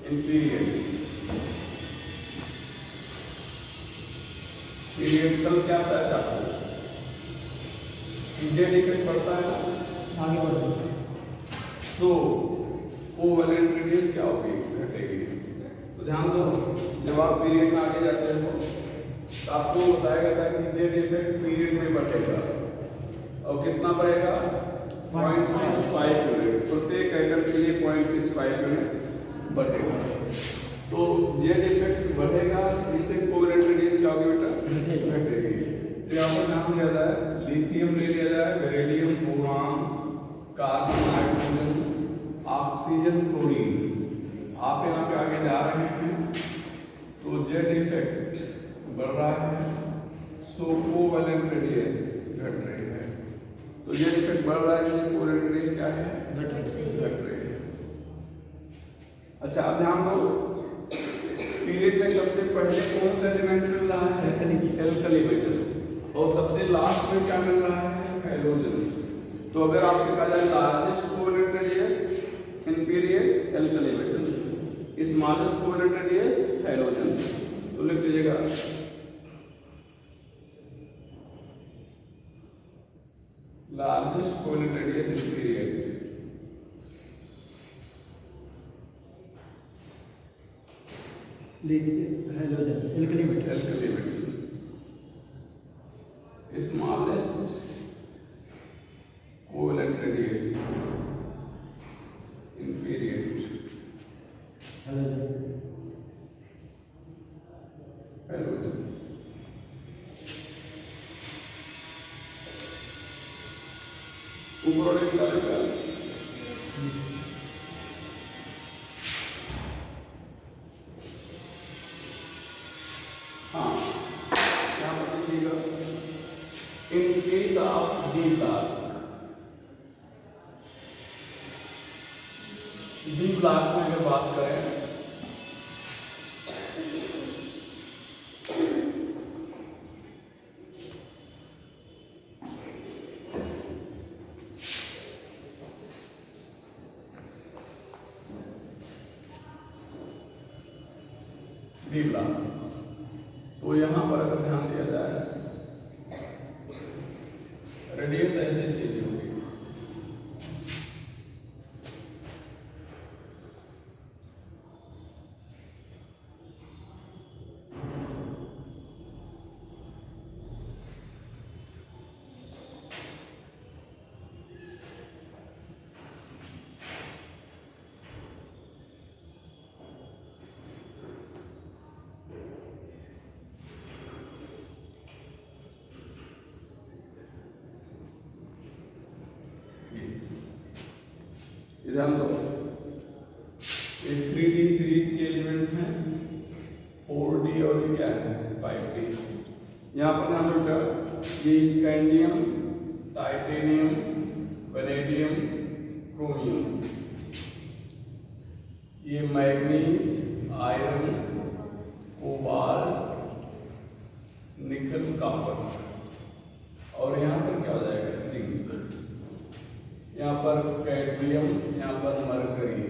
In period कल क्या आता है आपको? जेड इफेक्ट बढ़ता है ना, आगे बढ़ते हैं। तो कोवैलेंट रेडियस क्या होगी? घटेगी। तो ध्यान दो, जब आप पीरियड में आगे जाते हो तो आपको बताया गया था कि जेड इफेक्ट पीरियड में बढ़ेगा और कितना बढ़ेगा? 0.65 यूनिट। प्रत्येक एटम के लिए 0.65 यूनिट बढ़ेगा। तो जेड इफेक्ट बढ़ेगा, इससे कोवैलेंट रेडियस क्या होगी बेटा? घटेगी। तो यहाँ पर नाम लिया जाए, लिथियम ले लिया जाए, beryllium, boron, carbon, nitrogen, oxygen, fluorine. आप यहाँ पे आगे जा रहे हैं तो जेड इफेक्ट बढ़ रहा है, सो कोवैलेंट रेडियस घट रही है। तो जेड इफेक्ट बढ़ रहा है, इससे कोवैलेंट रेडियस क्या है? घट रही है। अच्छा, अब ध्यान दो, पीरियड में सबसे पहले कौन सा एलिमेंट मिल रहा है? Alkali metal. और सबसे लास्ट में क्या मिल रहा है? हैलोजन। तो अगर आपसे कहा जाए largest covalent radius in period alkali metal, smallest covalent radius halogen, तो लिख दीजिएगा largest covalent radius in period halogen, alkali metal, smallest covalent radius in period halogen. ऊपर वाले किताबें का हाँ क्या बताइएगा? In case of D block में अगर बात करें डी ब्लॉक, तो यहाँ पर अगर ध्यान दिया जाए रेडियस ऐसे चेंज होगी। ध्यान दो, ये 3D सीरीज के एलिमेंट हैं, 4D और ये क्या है 5D। यहाँ पर ध्यान दो, ये स्कैंडियम, टाइटेनियम, वैनेडियम, क्रोमियम, ये मैग्नीज, आयरन, कोबाल्ट, निकल, कॉपर, और यहाँ पर क्या हो जाएगा? जिंक। यहाँ पर कैडमियम, यहाँ पर मरकरी,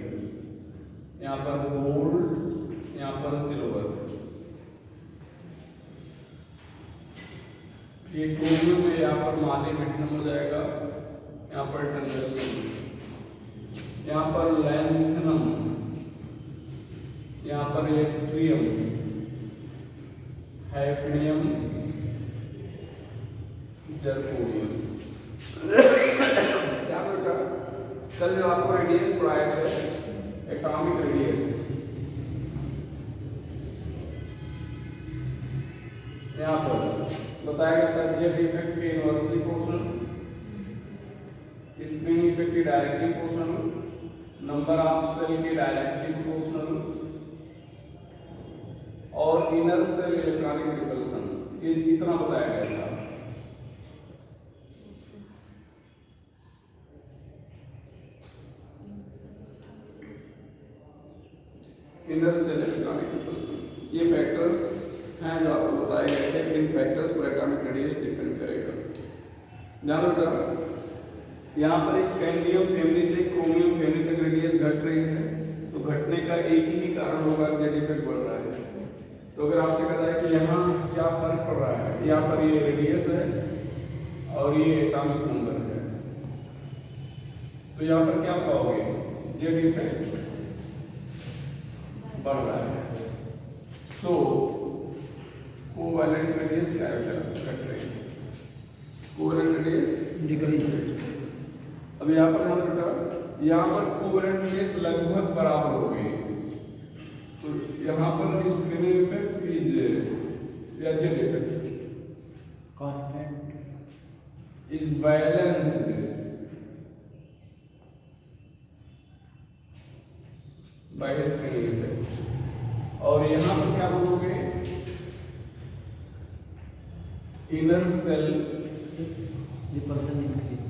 यहाँ पर गोल्ड, यहाँ पर सिल्वर। ये क्रोमियम में यहाँ पर मॉलिब्डेनम हो जाएगा, यहाँ पर टंगस्टन, यहाँ पर लैंथेनम, यहाँ पर यट्रियम, हैफनियम, जर्कोनियम। कल जब आपको रेडियस पढ़ाए थे, एटॉमिक रेडियस, यहाँ पर बताया गया था जेड इफेक्ट के इनवर्सली प्रोपोर्शनल, स्क्रीन इफेक्ट के directly proportional, number of shell के डायरेक्टली प्रोपोर्शनल, और इनर सेल इलेक्ट्रॉनिक रिपल्सन, ये इतना बताया गया था। इनर सेल इलेक्ट्रॉनिक रिपल्सन, ये फैक्टर्स हैं जो आपको बताए गए थे। इन फैक्टर्स पर एटॉमिक रेडियस डिपेंड करेगा। ध्यान रखना, यहाँ पर स्कैंडियम फैमिली से क्रोमियम फैमिली तक रेडियस घट रही है, तो घटने का एक ही कारण होगा कि इफेक्ट बढ़ रहा है। तो अगर आपसे कहा जाए कि यहाँ क्या फर्क पड़ रहा है, यहाँ पर ये रेडियस है और ये एटॉमिक नंबर है, तो यहाँ पर क्या पाओगे, जेड इफेक्ट बढ़ रहा है। सो कोवैलेंट रेडियस क्या घट रही है, कोवैलेंट रेडियस डिक्रीज। अब यहाँ पर ध्यान रखना, यहाँ पर कोवैलेंट रेडियस लगभग बराबर हो गई, तो यहाँ पर स्क्रीनिंग इफेक्ट इज या Z effect constant is balanced by screening effect. और यहाँ पर क्या बोलोगे, inner shell repulsion increase,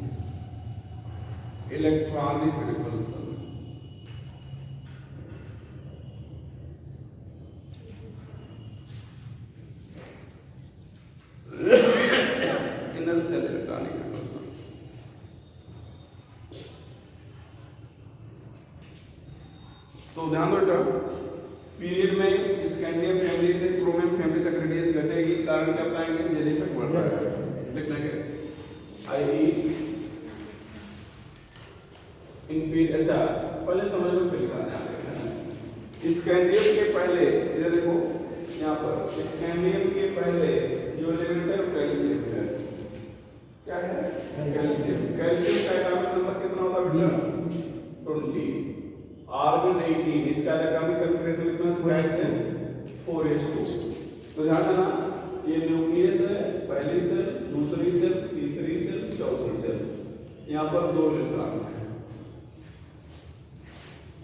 electronic repulsion. Inner shell electronic repulsion. तो ध्यान दो बेटा, पीरियड में स्कैंडियम फैमिली से क्रोमियम फैमिली तक रेडियस घटेगी, कारण क्या बताएंगे, जेड इफेक्ट बढ़ रहा है, लिख लेंगे आई इन पीरियड। अच्छा पहले समझ लो फिर लिखा है, स्कैंडियम के पहले इधर देखो, यहाँ पर स्कैंडियम के पहले जो एलिमेंट है कैल्शियम है, क्या है कैल्शियम। कैल्शियम का एटॉमिक नंबर कितना होता है बेटा, 20, आर्गन 18, इसका इलेक्ट्रॉनिक कॉन्फिगरेशन कितना है, 4s2। तो ध्यान देना, ये न्यूक्लियस है, पहली सेल, दूसरी सेल, तीसरी सेल, चौथी सेल, यहाँ पर 2 इलेक्ट्रॉन है।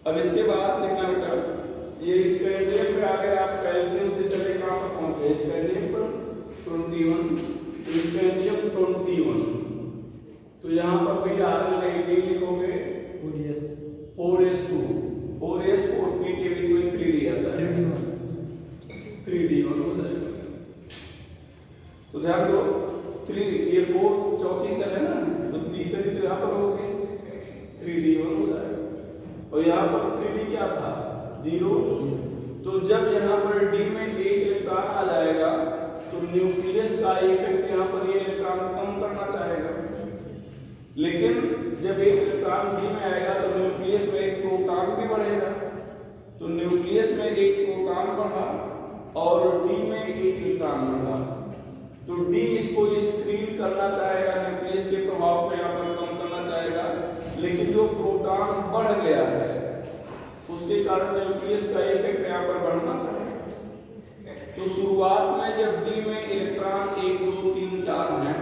अब इसके बाद देखना बेटा, ये स्कैंडियम पे आ गए, आप कैल्शियम से चले कहां पर पहुंच गए, स्कैंडियम पर 21, स्कैंडियम 21, तो यहाँ पर भी आर्गन 18 लिखोगे, 4s2, 4s 4p के बीच में 3d आता है, 3d1 हो जाएगा। तो ध्यान दो, 3 ये 4 चौथी सेल है ना, तो तीसरी तो यहाँ पर होगी, 3d1 हो जाएगा। और यहाँ पर 3d क्या था, 0, तो जब यहाँ पर d में एक इलेक्ट्रॉन आ जाएगा तो न्यूक्लियस का इफेक्ट यहाँ पर ये इलेक्ट्रॉन कम करना चाहेगा, लेकिन जब एक इलेक्ट्रॉन d में आएगा तो न्यूक्लियस में एक प्रोटॉन भी बढ़ेगा, तो न्यूक्लियस में एक प्रोटॉन बढ़ा और d में एक इलेक्ट्रॉन बढ़ा, तो d इसको स्क्रीन करना चाहेगा, न्यूक्लियस के प्रभाव को यहाँ पर कम करना चाहेगा, लेकिन जो प्रोटॉन बढ़ गया है उसके कारण न्यूक्लियस का इफेक्ट यहाँ पर बढ़ना चाहेगा। तो शुरुआत में जब d में इलेक्ट्रॉन 1 2 3 4 हैं,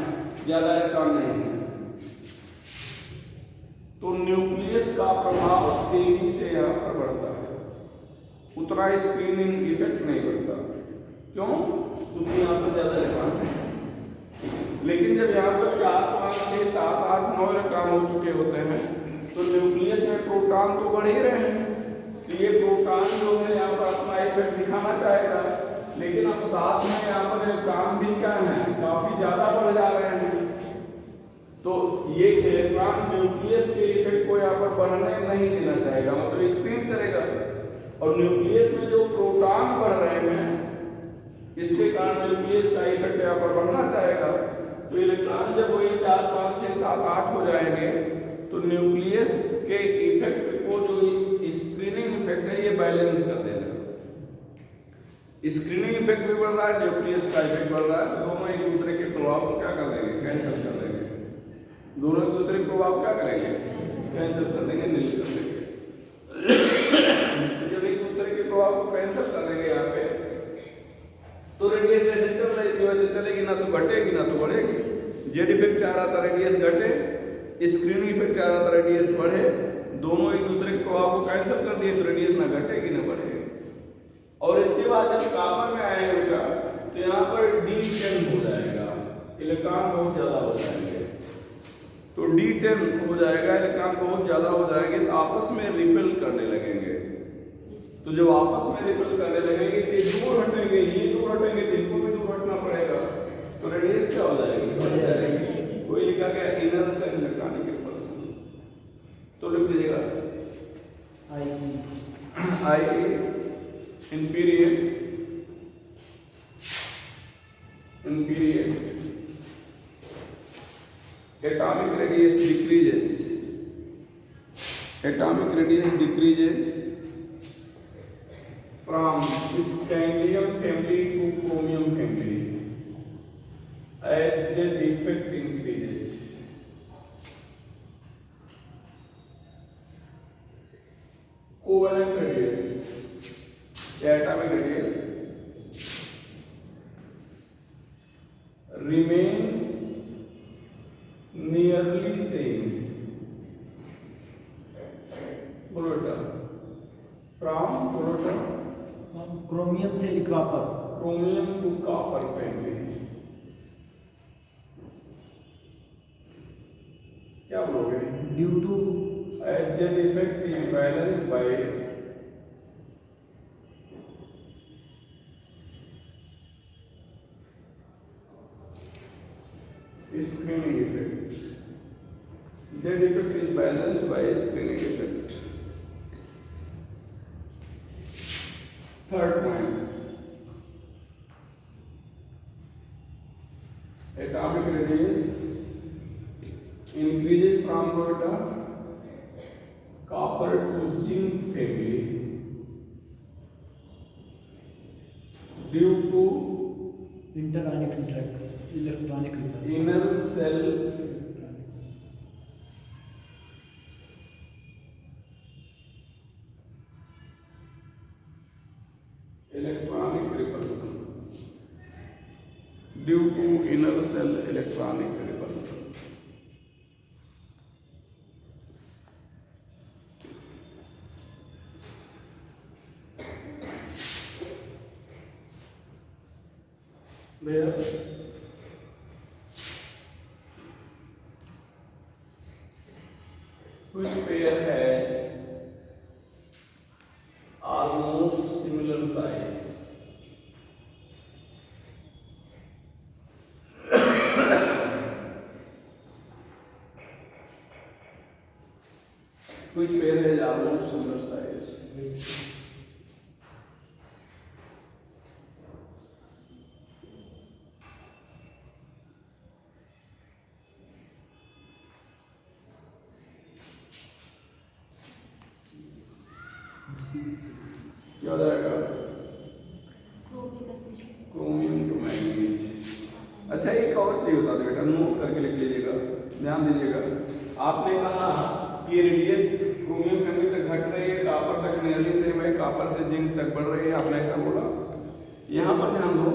ज्यादा इलेक्ट्रॉन नहीं है, तो न्यूक्लियस का प्रभाव तेजी से यहाँ पर बढ़ता है, उतना स्क्रीनिंग इफेक्ट नहीं बढ़ता। क्यों? क्योंकि यहाँ पर ज्यादा इलेक्ट्रॉन है। लेकिन जब यहाँ पर 4 5 6 7 8 9 इलेक्ट्रॉन हो चुके होते हैं तो न्यूक्लियस में प्रोटॉन तो बढ़ ही रहे हैं, तो ये प्रोटॉन जो है यहाँ पर अपना इफेक्ट दिखाना चाहेगा, लेकिन अब साथ में यहाँ पर इलेक्ट्रॉन भी क्या है, काफी ज्यादा बढ़ जा रहे हैं, तो ये इलेक्ट्रॉन न्यूक्लियस के इफेक्ट को यहाँ पर बढ़ने नहीं देना चाहेगा, मतलब स्क्रीन करेगा। और न्यूक्लियस में जो प्रोटॉन बढ़ रहे हैं इसके कारण न्यूक्लियस का इफेक्ट यहाँ पर बढ़ना चाहेगा, तो इलेक्ट्रॉन जब वही 4 5 6 7 8 हो जाएंगे तो न्यूक्लियस के इफेक्ट को, जो स्क्रीनिंग इफेक्ट है, ये बैलेंस कर देगा। स्क्रीनिंग इफेक्ट भी बढ़ रहा है, न्यूक्लियस का इफेक्ट बढ़ रहा है, तो दोनों एक दूसरे के प्रभाव को क्या कर देंगे, कैंसिल कर देंगे, दोनों एक दूसरे के प्रभाव क्या करेंगे, कैंसिल कर देंगे, नील कर देंगे। जब एक दूसरे के प्रभाव को कैंसिल कर देंगे यहाँ पे, तो रेडियस जैसे चल रही थी वैसे चलेगी, ना तो घटेगी ना तो बढ़ेगी। जेड इफेक्ट चाह रहा था रेडियस घटे, स्क्रीनिंग इफेक्ट चाह रहा था रेडियस बढ़े, दोनों एक दूसरे के प्रभाव को कैंसिल कर दिए तो रेडियस ना घटेगी ना बढ़ेगी। और इसके बाद जब कॉपर में आएगा तो यहाँ पर D10 हो जाएगा, इलेक्ट्रॉन बहुत ज्यादा हो जाएंगे, तो D10 हो जाएगा, इलेक्ट्रॉन बहुत ज्यादा हो जाएंगे तो आपस में रिपेल करने लगेंगे। तो जब आपस में रिपेल करने लगेंगे तो दूर हटेंगे, ये दूर हटेंगे तो इनको भी दूर हटना पड़ेगा, तो रेडियस क्या हो जाएगी, बढ़ जाएगी। कोई लिखा गया इनर सेल इलेक्ट्रॉनिक रिपल्सन, तो लिख लीजिएगा IA in period atomic radius decreases from scandium family to chromium family as the defect increases. Covalent radius, the atomic radius remains nearly same. बोलो बेटा, from क्रोमियम से copper, chromium to copper family. क्या बोलोगे? Due to As the defect is balanced by screening effect. The defect is balanced by screening effect. Third point. Atomic radius increases from beta copper to zinc family due to interionic interaction, electronic inner cell electronic repulsion. Due to inner cell electronic repulsion. There which pair had almost similar size. Which pair has almost similar size? क्या हो जाएगा? Chromium to manganese. अच्छा एक और चीज बता दो बेटा, नोट करके लिख लीजिएगा, ध्यान दीजिएगा। आपने कहा कि रेडियस क्रोमियम फैमिली तक घट रही है, कॉपर तक नियरली सेम है, कॉपर से जिंक तक बढ़ रही है, आपने ऐसा बोला। यहाँ पर ध्यान दो,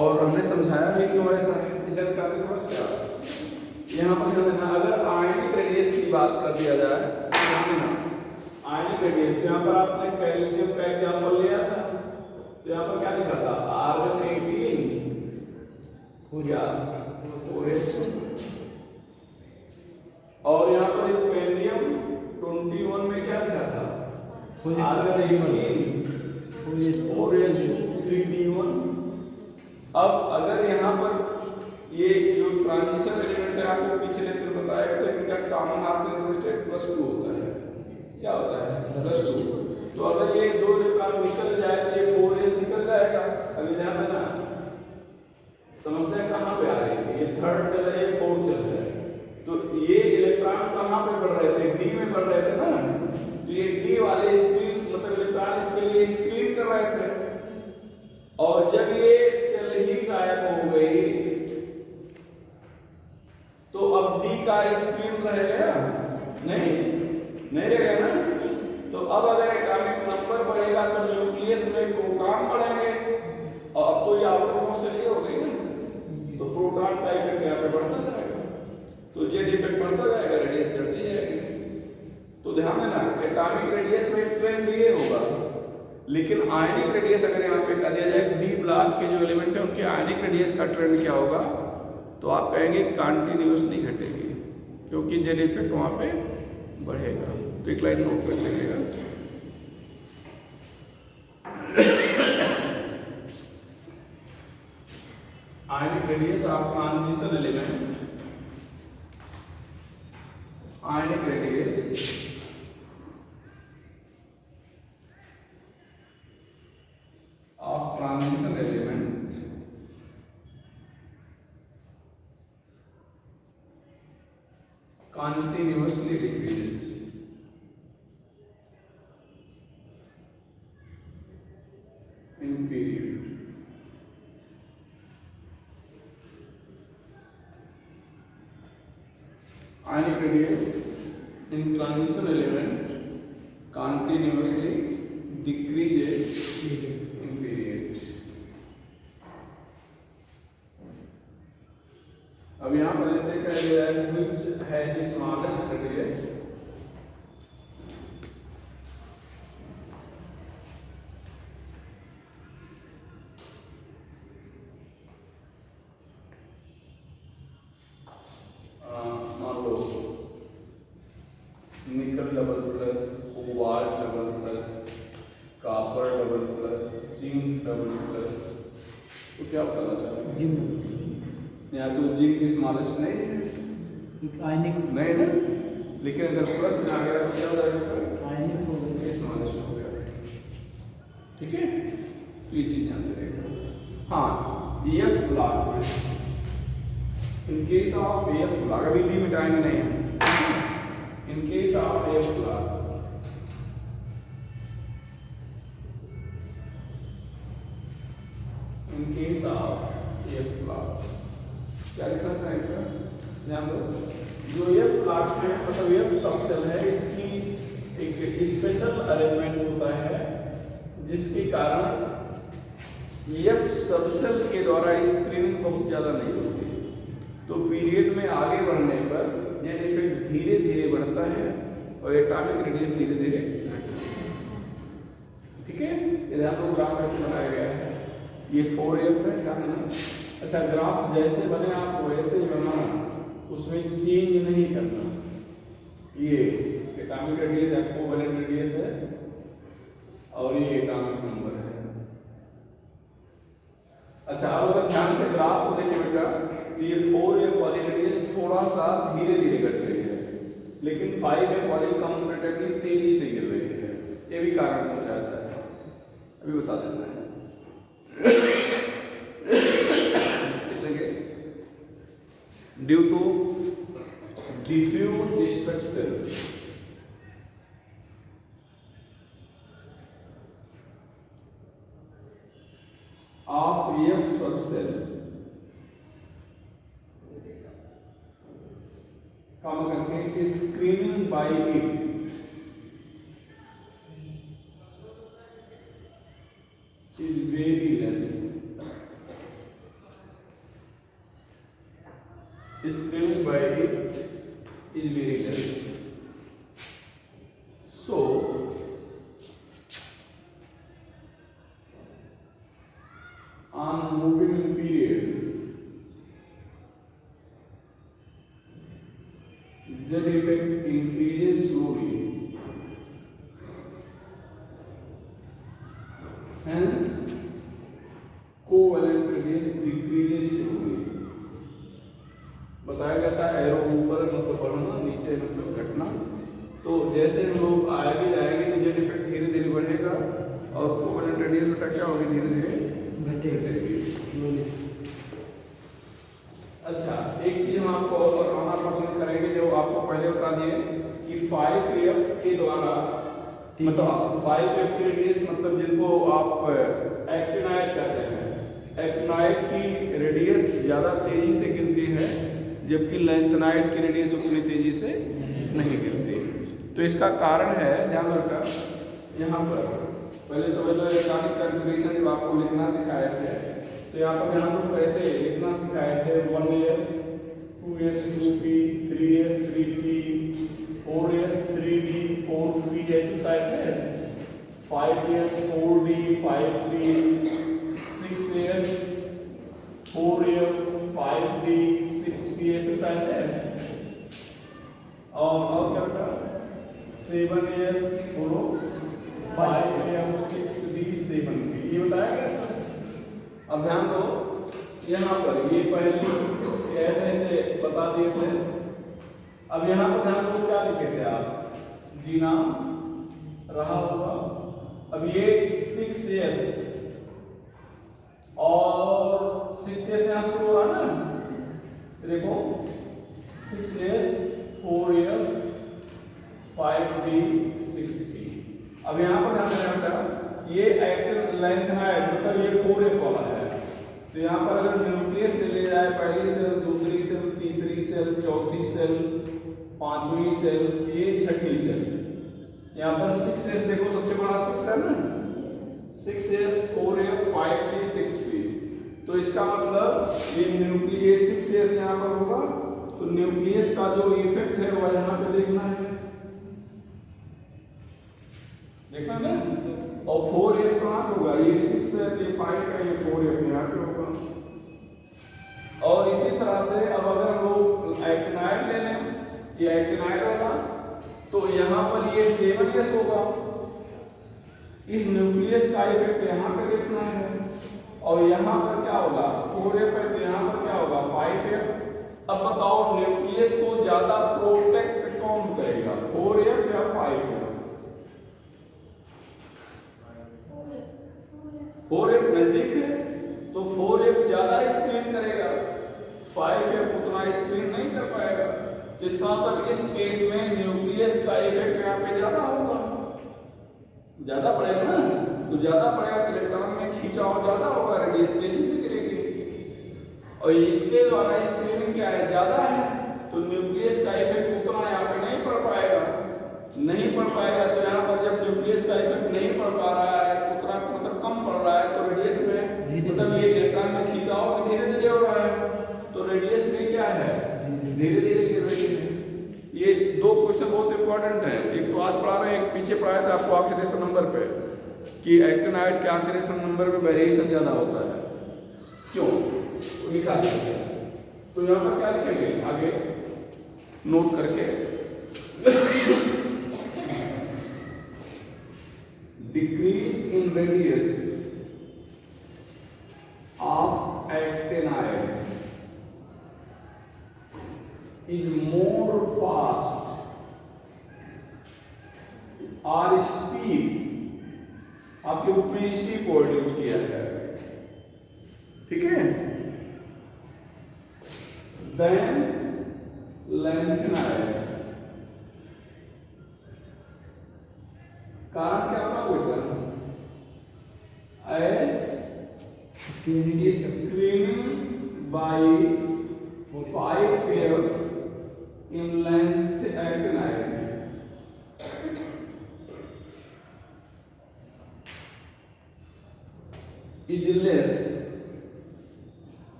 और हमने समझाया भी क्यों ऐसा है, इधर का भी थोड़ा सा यहाँ पर ध्यान देना। अगर आयनिक रेडियस की बात कर दिया जाए, ध्यान देना आयनिक रेडियस, तो यहाँ पर आपने कैल्शियम का एग्जाम्पल लिया था, तो यहाँ पर क्या लिखा था? आर्गन 18 और यहाँ पर स्पेंडियम 21 में क्या लिखा था? Argon 18 4s3d1। अब अगर यहाँ पर ये जो ट्रांजिशन एलिमेंट है, आपको पिछले दिन बताया तो इनका कॉमन ऑक्सीडेशन स्टेट +2 होता है। क्या होता है? +2। तो अगर ये दो इलेक्ट्रॉन निकल जाए तो ये 4s निकल जाएगा। अभी ध्यान देना, समस्या कहाँ पे आ रही थी? ये थर्ड सेल है, ये फोर्थ सेल है, तो ये इलेक्ट्रॉन कहाँ पे बढ़ रहे थे? डी में बढ़ रहे थे ना, तो ये डी वाले स्क्रीन मतलब इलेक्ट्रॉन इसके लिए स्क्रीन कर रहे थे, और जब ये सेल ही गायब हो गई तो अब डी का स्क्रीन रह गया नहीं रहेगा ना। तो अब अगर एटॉमिक नंबर बढ़ेगा तो न्यूक्लियस में प्रोटॉन बढ़ेंगे, और अब तो ये आउटर से ये हो गई ना, तो प्रोटॉन का इफेक्ट यहाँ पे बढ़ता जाएगा, तो जेड इफेक्ट बढ़ता जाएगा, रेडियस घटती जाएगी। तो ध्यान देना, एटॉमिक रेडियस में ट्रेंड ये होगा, लेकिन आयनिक रेडियस अगर यहाँ पे कह दिया जाए डी ब्लॉक के जो एलिमेंट है उनके आयनिक रेडियस का ट्रेंड क्या होगा, तो आप कहेंगे कंटिन्यूअसली घटेगी, क्योंकि जेड इफेक्ट वहाँ पे बढ़ेगा। तो एक लाइन नोट कर लीजिएगा। Ionic radius of transition element, ionic radius transition element continuously decreases in period. Ionic radius in transition element continuously decreases in period. अब यहाँ पर जैसे कह दिया है which है the smallest radius, मान लो निकल double plus, cobalt double plus, copper double plus, zinc double plus, तो क्या बताना चाहते हैं? जिंक यहाँ तो जिंक की स्मॉलेस्ट नहीं है, आयनिक नहीं ना, लेकिन अगर प्लस में आ गया तो क्या हो जाएगा? आयनिक हो गया। ये स्मॉलेस्ट हो गया। ठीक है, तो ये चीज ध्यान रखिएगा। हाँ, EF log, in case of EF log अभी भी मिटाएंगे नहीं हम। In case of EF log, in case of EF log, क्या लिखना चाहेंगे? ध्यान दो, जो EF log है मतलब EF सबसेल है, इसकी एक स्पेशल अरेंजमेंट होता है जिसके कारण EF सबसेल के द्वारा स्क्रीनिंग बहुत ज़्यादा नहीं होती, तो पीरियड में आगे बढ़ने पर जेन इफेक्ट धीरे धीरे बढ़ता है और एटॉमिक रेडियस धीरे धीरे घटता है। ठीक है, ये आपको ग्राफ ऐसे बनाया गया है, ये 4F है क्या है? अच्छा, ग्राफ जैसे बने आप वैसे ही बनाना, उसमें चेंज नहीं करना। ये एटॉमिक रेडियस है, कोवैलेंट रेडियस है और ये एटॉमिक नंबर है। अच्छा, अब अगर ध्यान से ग्राफ को देखें बेटा, ये 4F वाली रेडियस थोड़ा सा धीरे धीरे घट रही है, लेकिन 5F वाली कंपैरेटिवली तेजी से गिर रही है। ये भी कारण हो जाता है, अभी बता देना है। Due to diffuse structure of EF subcell, काम करके screening by it is very less. Screening by it is very less. So on moving in period, Z effect increases slowly. Hence, covalent radius decreases slowly. बताया गया था arrow ऊपर मतलब बढ़ना, नीचे मतलब घटना। तो जैसे हम लोग आगे जाएंगे तो Z effect धीरे धीरे बढ़ेगा और covalent radius बेटा क्या होगी? धीरे धीरे घटेगी। अच्छा, एक चीज हम आपको और बताना पसंद करेंगे, जो आपको पहले बता दिए कि 5F के द्वारा मतलब 5F की रेडियस मतलब जिनको आप एक्टिनाइड कहते हैं, एक्टिनाइड की रेडियस ज़्यादा तेजी से गिरती है, जबकि लैंथनाइड की रेडियस उतनी तेजी से नहीं गिरती। तो इसका कारण है, ध्यान रखना यहाँ पर पहले समझ लो इलेक्ट्रॉनिक कॉन्फ़िगरेशन जब आपको लिखना सिखाए थे, तो यहाँ पर ध्यान दो कैसे लिखना सिखाए थे। 1S 2S 2P 3S 3P 4S 3D 4P ऐसे सिखाए थे। 5S 4D 5P 6S 4F 5D 6P ऐसे सिखाए थे। और क्या बेटा 7S 5F 6D 7P ये बताया गया था। अब ध्यान दो यहाँ पर ये पहले ऐसे ऐसे बता दिए थे। अब यहाँ पर ध्यान दो क्या लिखे थे आप, जी नाम रहा होगा। अब ये 6S अब यहाँ पर ध्यान देना बेटा, ये एक्टिन लैंथेनाइड मतलब ये 4F वाला है, तो यहाँ पर अगर न्यूक्लियस ले जाए, पहली सेल, दूसरी सेल, तीसरी सेल, चौथी सेल, पांचवी सेल, ये छठी सेल, यहाँ पर 6S देखो, सबसे बड़ा 6 है ना, 6S 4F 5P 6P, तो इसका मतलब ये न्यूक्लियस 6S यहाँ पर होगा, तो न्यूक्लियस का जो इफेक्ट है वह यहाँ पे देखना है, देखना ना, और 4F कहाँ होगा, ये 6 है, ये 5 है, ये 4F यहाँ पे होगा। और इसी तरह से अब अगर हम लोग एक्टिनाइड ले लें, ये एक्टिनाइड होगा, तो यहाँ पर ये 7S होगा, इस न्यूक्लियस का इफेक्ट यहाँ पे देखना है, और यहाँ पर क्या होगा 4F है, तो यहाँ पर क्या होगा 5F। अब बताओ न्यूक्लियस को ज्यादा प्रोटेक्ट कौन करेगा, 4F या 5F? 4F नजदीक है तो 4F ज्यादा स्क्रीन करेगा, 5F उतना स्क्रीन नहीं कर पाएगा, इसका मतलब इस केस में न्यूक्लियस का इफेक्ट यहाँ पे ज्यादा होगा, ज्यादा पड़ेगा ना, तो ज्यादा पड़ेगा तो इलेक्ट्रॉन में खिंचाव ज्यादा होगा, रेडियस तेजी से गिरेगी, और इसके द्वारा स्क्रीनिंग क्या है ज्यादा है, तो न्यूक्लियस का इफेक्ट उतना यहाँ पे नहीं पड़ पाएगा, नहीं पड़ पाएगा, तो यहाँ पर जब न्यूक्लियस का इफेक्ट नहीं पड़ पा रहा है, उतना मतलब कम पड़ रहा है, तो रेडियस में मतलब ये इलेक्ट्रॉन में खिंचाव धीरे धीरे हो रहा है, तो रेडियस में क्या है धीरे धीरे गिर रही है। ये दो क्वेश्चन बहुत इंपॉर्टेंट है, एक तो आज पढ़ा रहे हैं, एक पीछे पढ़ाया था आपको ऑक्सीडेशन नंबर पे कि एक्टिनाइड के ऑक्सीडेशन नंबर पे वेरिएशन ज्यादा होता है, क्यों लिखा है, तो यहाँ पर क्या लिखेंगे आगे नोट करके decrease in radius of actinide is more fast or steep, आपके बुक में स्टीप वर्ड यूज किया है, ठीक है, देन लैंथेनाइड। कारण क्या होगा बेटा, as screening by 5F in length actinide is less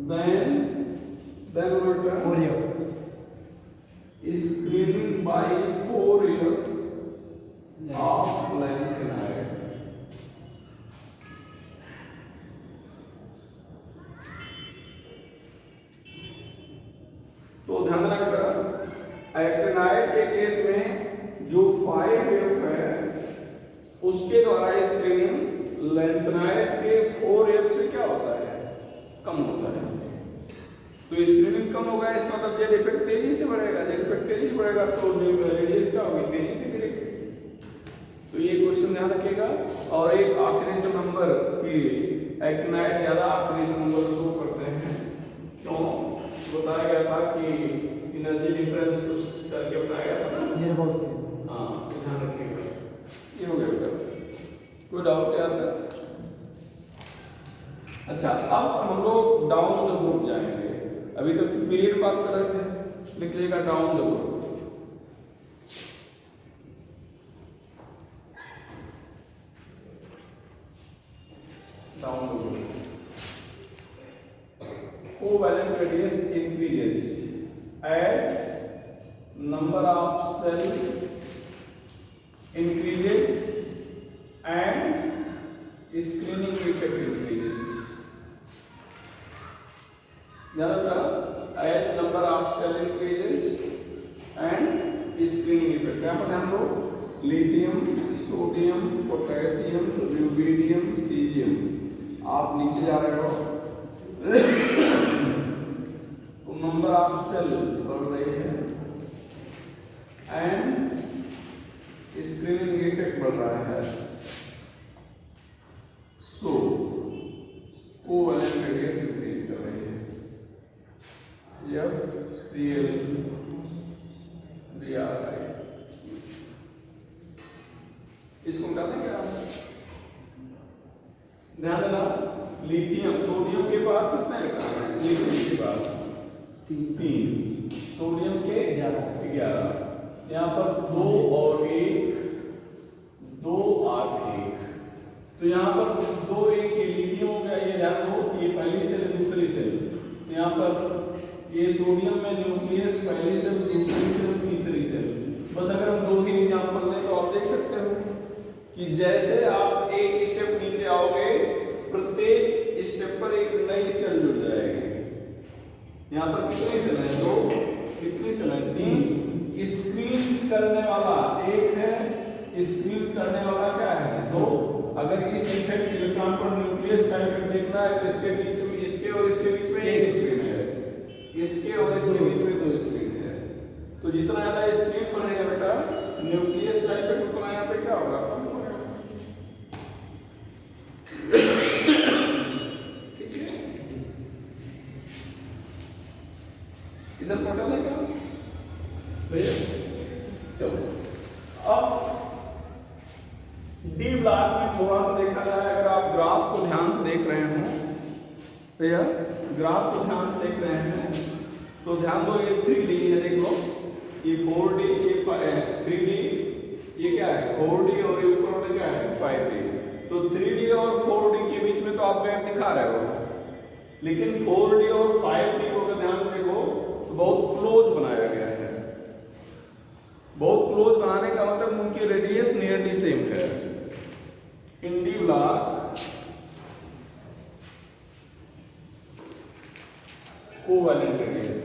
than what 4F screening by 4F of lanthanide। तो ध्यान रखना एक्टिनाइड के केस में जो 5F है उसके द्वारा स्क्रीनिंग लैंथेनाइड के 4F से क्या होता है कम होता है, तो स्क्रीनिंग कम होगा, इसका मतलब जेड इफेक्ट तेजी से बढ़ेगा, जेड इफेक्ट तेजी से बढ़ेगा तो रेडियस क्या होगी तेजी से गिरेगी, तो ये क्वेश्चन ध्यान रखिएगा। और एक ऑक्सीडेशन नंबर की एक्टिनाइड ज्यादा ऑक्सीडेशन नंबर शो करते हैं, क्यों बताया गया था कि एनर्जी डिफरेंस कुछ करके बताया गया था ना, नियर अबाउट से, हाँ ध्यान रखिएगा। ये हो गया बेटा, कोई डाउट याद है? अच्छा अब हम लोग डाउन द ग्रुप जाएंगे, अभी तक तो पीरियड बात कर रहे थे, निकलेगा down the group. Down the group covalent radius increases as number of shell increases and screening effect increases. As number of shell increases and screening effect, यहाँ पर ध्यान दो lithium, sodium, potassium, rubidium, caesium, आप नीचे जा रहे हो तो नंबर ऑफ सेल बढ़ रही है एंड स्क्रीनिंग इफेक्ट बढ़ रहा है, सो कोवैलेंट रेडियस इंक्रीज कर रही है, FCl BRI। इसको मिटा देंगे आप। ध्यान देना, लिथियम सोडियम के पास कितना इलेक्ट्रॉन है? लिथियम के पास 3, सोडियम के 11। यहाँ पर 2 और 1, 2 और 1, तो यहाँ पर 2 1 के लिथियम हो गया। ये ध्यान दो कि ये पहली सेल दूसरी सेल। यहाँ पर ये सोडियम में न्यूक्लियस, पहली सेल, दूसरी सेल, तीसरी सेल। बस अगर हम 2 ही एग्जाम्पल लें तो आप देख सकते हो कि जैसे आप एक स्टेप नीचे आओगे, प्रत्येक स्टेप पर एक नई सेल जुड़ जाएगी। यहाँ पर कितनी सेल है? 2। कितनी सेल है? 3। स्क्रीन करने वाला 1 है, स्क्रीन करने वाला क्या है? 2। अगर इस इफेक्ट इलेक्ट्रॉन पर न्यूक्लियस का इफेक्ट देखना है तो इसके बीच में, इसके और इसके बीच में एक स्क्रीन है, इसके और इसके बीच में 2 स्क्रीन है। तो जितना ज्यादा स्क्रीन बढ़ेगा बेटा, न्यूक्लियस का इफेक्ट उतना यहाँ पे क्या होगा? कम होगा। ठीक है, इधर टोटल है क्या? चलो अब डी ब्लॉक में थोड़ा सा देखा जाए। अगर आप ग्राफ को ध्यान से देख रहे हो भैया, ग्राफ को ध्यान से देख रहे हैं तो ध्यान दो, ये 3D है, देख लो, ये 4D, ये 3D, ये क्या है? 4D, और ये ऊपर वाला क्या है? 5D। तो 3D और 4D के बीच में तो आप गैप दिखा रहे हो, लेकिन 4D और 5D को अगर ध्यान से देखो तो बहुत क्लोज बनाया गया है। बहुत क्लोज बनाने का मतलब उनकी रेडियस नियरली सेम है। In D block covalent radius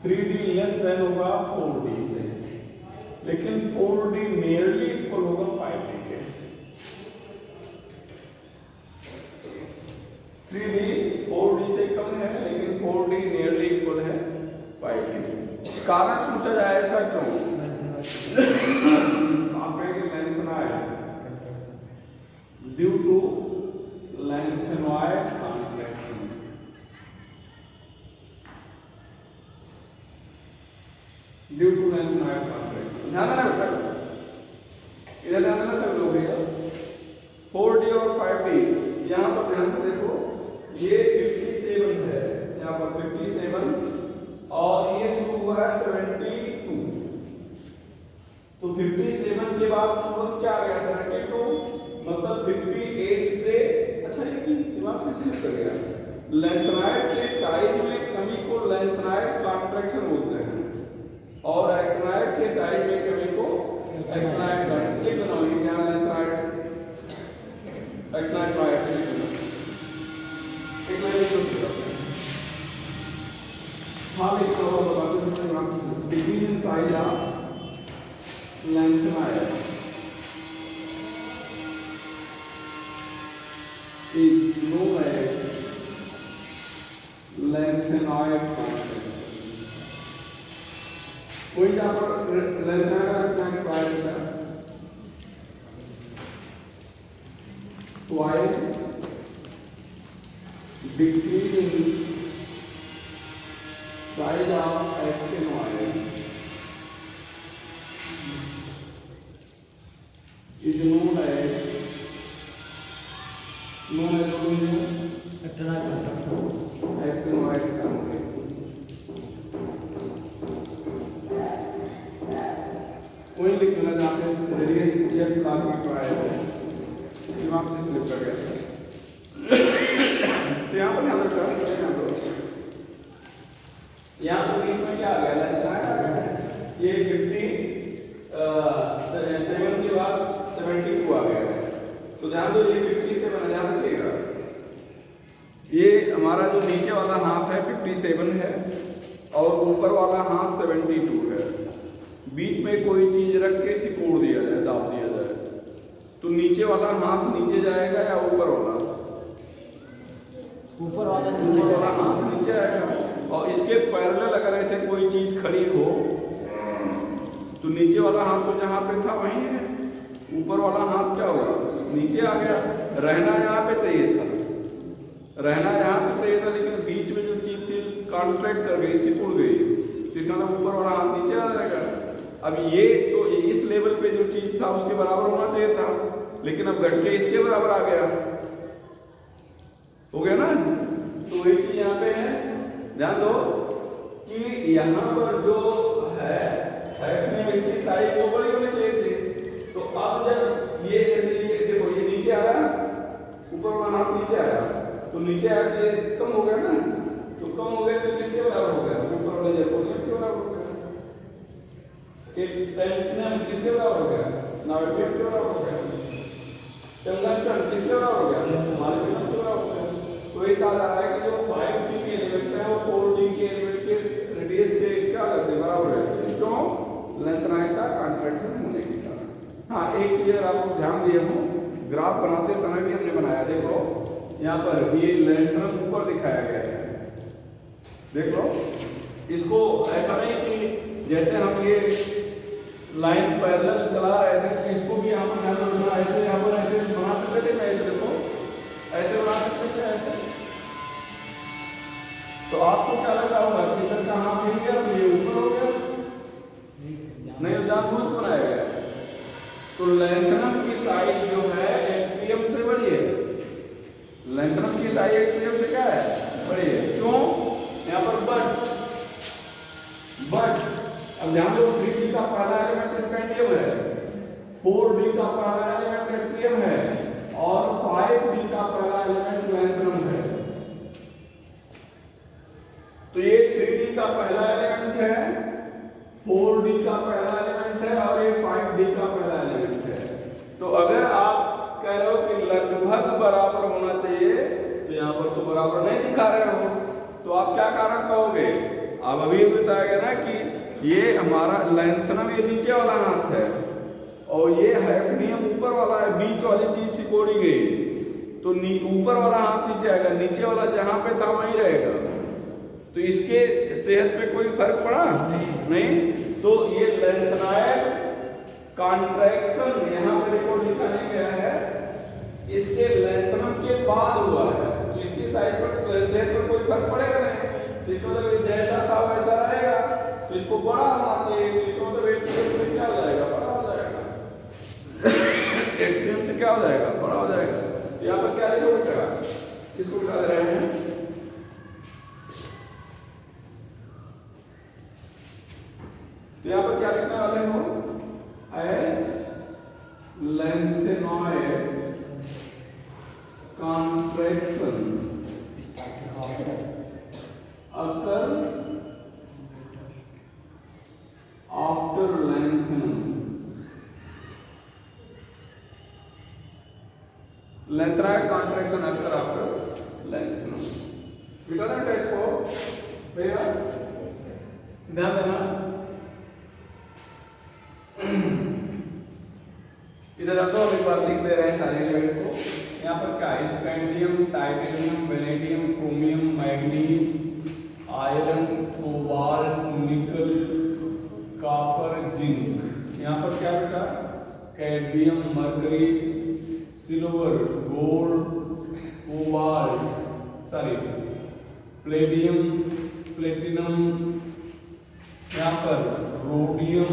3D less than होगा 4D से, लेकिन 4D नियरली इक्वल होगा 5D के। 3D 4D से कम है, लेकिन 4D नियरली इक्वल है 5D। कारण पूछा जाए ऐसा क्यों? Due to lengthenoid contraction। Due to lengthenoid contraction ध्यान देना बेटा, इधर ध्यान देना सब लोग। 4D और 5D यहाँ पर ध्यान से देखो, ये 57 है, यहाँ पर 57 और ये शुरू हुआ है 72। तो 57 के बाद तुरंत क्या आ गया? 72, मतलब 58 से। अच्छा ये चीज दिमाग से सिलेक्ट कर गया। लेंथनॉइड के साइज में कमी को लेंथनॉइड कॉन्ट्रैक्शन बोलते हैं, और एक्टिनॉइड के साइज में कमी को एक्टिनॉइड कॉन्ट्रैक्शन। ये बनाओ, ये क्या? Lanthanoid actinoid contraction. एक मैं ये हाँ लिखना होगा, बताते हैं division size of lengthened is known as lengthenoid contraction। कोई यहाँ पर lengthenoid contraction है, while decreasing size of actinoid is known as actinoid contraction। actinoid contraction। कोई लिखना जहाँ पे रेडियस या ब्लॉक की ट्रायल है, दिमाग से स्लिप कर गया। तो यहाँ पर ध्यान रखना, यहाँ पर बीच में क्या आ गया? ये 57 के बाद 72 आ गया है। तो ध्यान दो, ये 57 ध्यान रखिएगा, ये हमारा जो नीचे वाला हाथ है 57 है और ऊपर वाला हाथ 72 है। बीच में कोई चीज रख के सिकोड़ दिया जाए, दाब दिया जाए, तो नीचे वाला हाथ नीचे जाएगा या ऊपर वाला? ऊपर वाला हाथ नीचे आएगा। और इसके पैरेलल अगर ऐसे कोई चीज खड़ी हो तो नीचे वाला हाथ तो जहाँ पे था वहीं है, ऊपर वाला हाथ क्या हुआ? नीचे आ गया। रहना यहाँ पे चाहिए था, रहना यहाँ से चाहिए था, लेकिन बीच में जो चीज थी कॉन्ट्रैक्ट कर गई, सिकुड़ गई, तो इसका ऊपर वाला हाथ नीचे आ जाएगा। अब ये तो इस लेवल पे जो चीज था उसके बराबर होना चाहिए था, लेकिन अब घट के इसके बराबर आ गया, हो गया ना। तो एक चीज यहाँ पे है, ध्यान दो कि यहाँ पर जो है इसकी साइज को बड़ी होनी चाहिए थी। तो अब जब ये जैसे ये देखो ये नीचे आ रहा, ऊपर वाला हाथ नीचे आया, तो नीचे आके कम हो गया ना, तो कम हो गया तो किसके बराबर हो गया? ऊपर वाले जर्कोनियम के बराबर हो गया। एक टेंटिनम किसके बराबर हो गया? नाइट्रोजन के बराबर हो गया। टंगस्टन किसके बराबर हो गया? मॉलिक्यूल के बराबर हो गया। तो ये कहा जा रहा है कि जो 5d के एलिमेंट है वो 4d के एलिमेंट के रेडियस के क्या करते हैं? बराबर है। क्यों? लेंथनाइट का कॉन्ट्रैक्शन होने के कारण। हाँ, एक चीज अगर आप ध्यान दिए हो, ग्राफ बनाते समय भी हमने बनाया, देखो यहाँ पर ये लेंथनम ऊपर दिखाया गया है, देख लो। इसको ऐसा नहीं कि जैसे हम ये लाइन पैरेलल चला रहे थे तो इसको भी यहाँ पर ऐसे यहाँ पर ऐसे बना सकते थे, ऐसे देखो ऐसे बना सकते थे ऐसे। तो आपको क्या लगता होगा कि सर कहाँ मिल गया, तो ये ऊपर हो गया? नहीं, जानबूझ बनाया गया। तो लेंथनम की साइज जो है एक्ट्रियम से बड़ी है। लेंथनम की साइज एक्ट्रियम से क्या है? बड़ी है। क्यों? यहाँ पर बट अब ध्यान दो, 3d का पहला एलिमेंट स्कैंडियम है, 4d का पहला एलिमेंट एक्ट्रियम है और 5d का पहला एलिमेंट लेंथनम है। तो ये 3d का पहला एलिमेंट है, 4d का पहला एलिमेंट है और ये 5d का पहला एलिमेंट है। तो अगर आप कह रहे हो कि लगभग बराबर होना चाहिए, तो यहाँ पर तो बराबर नहीं दिखा रहे हो, तो आप क्या कारण कहोगे? आप अभी बताया गया ना कि ये हमारा लेंथनम ये नीचे वाला हाथ है और ये हैफनियम ऊपर वाला है, बीच वाली चीज सिकोड़ी गई, तो ऊपर वाला हाथ नीचे आएगा, नीचे वाला जहां पे था वहीं रहेगा। तो इसके सेहत पे कोई फर्क पड़ा? नहीं। तो ये लेंथनाइट कॉन्ट्रैक्शन यहाँ पे देखो लिखा नहीं गया है, इसके लेंथनम के बाद हुआ है, तो इसकी साइड पर सेहत पर कोई फर्क पड़ेगा नहीं। इसको मतलब जैसा था वैसा रहेगा, तो इसको बड़ा होना चाहिए। इसको मतलब एक्ट्रियम से क्या हो जाएगा? बड़ा हो जाएगा। एक्ट्रियम से क्या हो जाएगा? बड़ा हो जाएगा। यहाँ पर क्या लिखा बेटा? किसको बता रहे हैं? तो यहाँ पर क्या लिखने वाले हो? As lanthanoid contraction occur after lengthening. Lengthened contraction occur after lengthening. We got that test for भैया? ध्यान देना। इधर आप तो एक बार लिख दे रहे हैं सारे एलिमेंट को। यहाँ पर क्या है? Scandium, titanium, vanadium, chromium, manganese, iron, cobalt, निकल, कॉपर, जिंक। यहाँ पर क्या बेटा? Cadmium, mercury, silver, gold, cobalt, sorry Palladium, platinum, यहाँ पर रोडियम,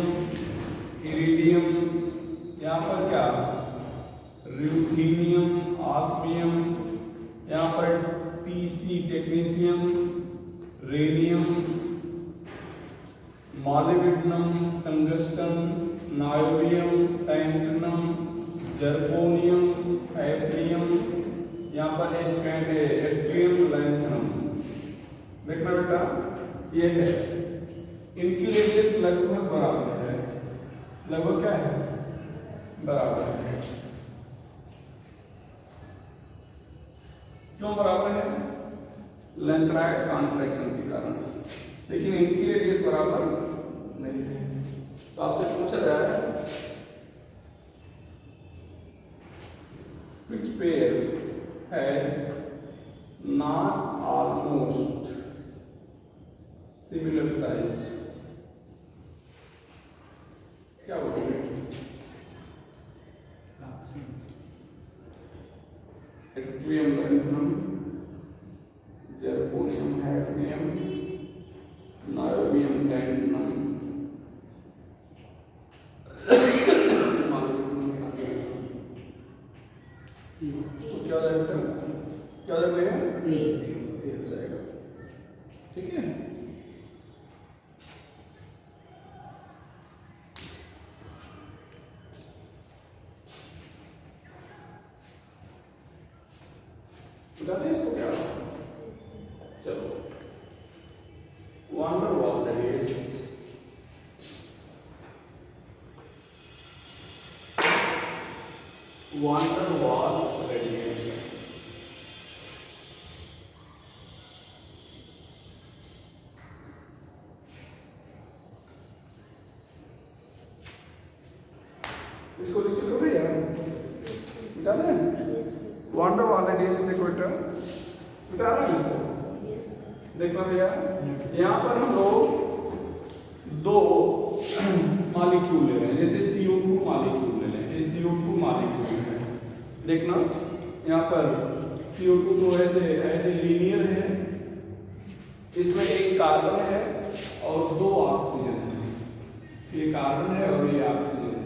इरिडियम, यहाँ पर क्या? र्यूथीनियम, ऑस्मियम, यहाँ पर TC, technetium, radium, molybdenum, tungsten, niobium, tantalum, zirconium, hafnium, यहाँ पर एक्ट्रियम, लेंथनम। देखना बेटा, ये है, इनकी रेडियस लगभग बराबर है। लगभग क्या है? बराबर है। क्यों बराबर है? लेंथनाइट कॉन्ट्रैक्शन के कारण, लेकिन इनकी रेडियस बराबर नहीं है। तो आपसे पूछा जाए which pair has not almost similar size? क्या बोलोगे? एक्ट्रियम, लेंथनम, जर्कोनियम, हैफनियम, नायोबियम, टैंटनम, तो क्या हो जाएगा बेटा? क्या हो जाएगा? ए हो जाएगा। ठीक है, बताते हैं इसको क्या। चलो, वांडर वॉल रेडियस इसको लिख चलो भैया, बता दें। वांडर वॉल रेडियस देखो बेटा, बता रहे हैं इसको। देखो भैया, यहाँ पर हम लोग दो मॉलिक्यूल ले रहे हैं, जैसे CO2 मॉलिक्यूल ले लें, ये CO2 मॉलिक्यूल है। देखना यहाँ पर CO2 तो ऐसे लीनियर है, इसमें एक कार्बन है और दो ऑक्सीजन है। ये कार्बन है और ये ऑक्सीजन है।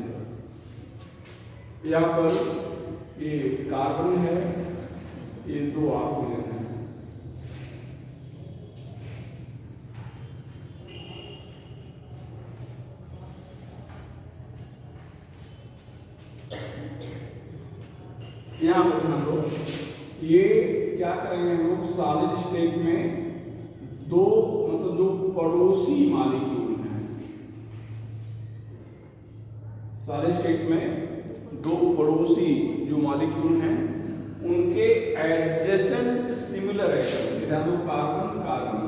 यहाँ पर ये कार्बन है, ये दो ऑक्सीजन है। यहाँ पर हम लोग ये क्या करेंगे, हम लोग सॉलिड स्टेट में दो मतलब जो पड़ोसी मॉलिक्यूल हैं, सॉलिड स्टेट में दो पड़ोसी जो मॉलिक्यूल हैं उनके एडजेसेंट सिमिलर एटम, ध्यान दो, कार्बन कार्बन,